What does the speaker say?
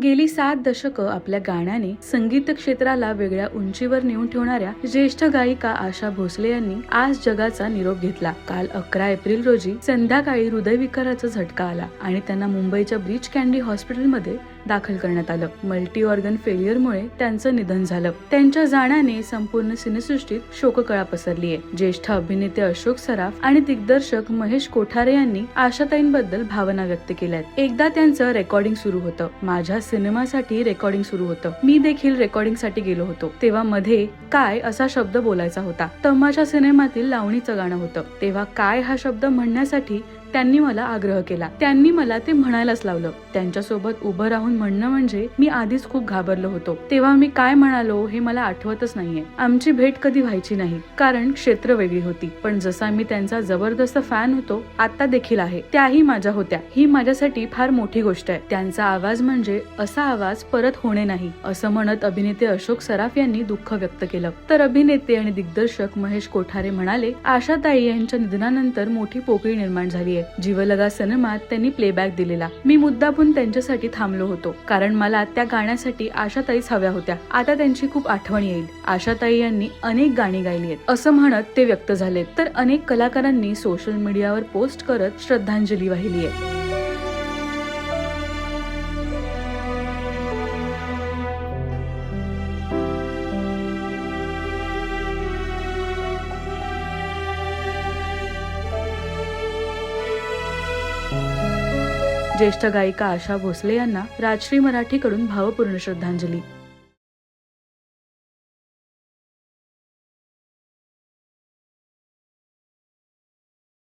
गेली 7 दशकं आपल्या गाण्याने संगीत क्षेत्राला वेगळ्या उंचीवर नेऊन ठेवणाऱ्या ज्येष्ठ गायिका आशा भोसले यांनी आज जगाचा निरोप घेतला। काल 11 एप्रिल रोजी संध्याकाळी हृदयविकाराचा झटका आला आणि त्यांना मुंबईच्या ब्रीच कँडी हॉस्पिटलमध्ये दाखल करण्यात आलं। मल्टी ऑर्गन फेल्युअरमुळे त्यांचं निधन झालं। त्यांच्या जाण्याने संपूर्ण सिनेसृष्टीत शोककळा पसरली आहे। ज्येष्ठ अभिनेते अशोक सराफ आणि दिग्दर्शक महेश कोठारे यांनी आशाताईंबद्दल भावना व्यक्त केल्यात। एकदा त्यांचं रेकॉर्डिंग सुरू होतं, माझ्या सिनेमासाठी रेकॉर्डिंग सुरू होतं, मी देखील रेकॉर्डिंग साठी गेलो होतो, तेव्हा मध्ये काय असा शब्द बोलायचा होता। तमाशा सिनेमातील लावणीचं गाणं होतं, तेव्हा काय हा शब्द म्हणण्यासाठी त्यांनी मला आग्रह केला, त्यांनी मला ते म्हणायलाच लावलं। त्यांच्यासोबत उभं राहून म्हणणं म्हणजे मी आधीच खूप घाबरलो होतो, तेव्हा मी काय म्हणालो हे मला आठवतच नाहीये। आमची भेट कधी व्हायची नाही कारण क्षेत्र वेगळी होती, पण जसा मी त्यांचा जबरदस्त फॅन होतो आता देखील आहे, त्याही माझ्या होत्या। ही माझ्यासाठी फार मोठी गोष्ट आहे। त्यांचा आवाज म्हणजे असा आवाज परत होणे नाही, असं म्हणत अभिनेते अशोक सराफ यांनी दुःख व्यक्त केलं। तर अभिनेते आणि दिग्दर्शक महेश कोठारे म्हणाले, आशाताई यांच्या निधनानंतर मोठी पोकळी निर्माण झाली। जीवलगा सिनेमात त्यांनी प्लेबॅक दिलेला, मी मुद्दामून त्यांच्यासाठी थांबलो होतो कारण मला त्या गाण्यासाठी आशाताईच हव्या होत्या। आता त्यांची खूप आठवण येईल। आशाताई यांनी अनेक गाणी गायली आहेत असं म्हणत ते व्यक्त झाले। तर अनेक कलाकारांनी सोशल मीडियावर पोस्ट करत श्रद्धांजली वाहिली आहे। ज्येष्ठ गायिका आशा भोसले यांना राजश्री मराठीकडून भावपूर्ण श्रद्धांजली।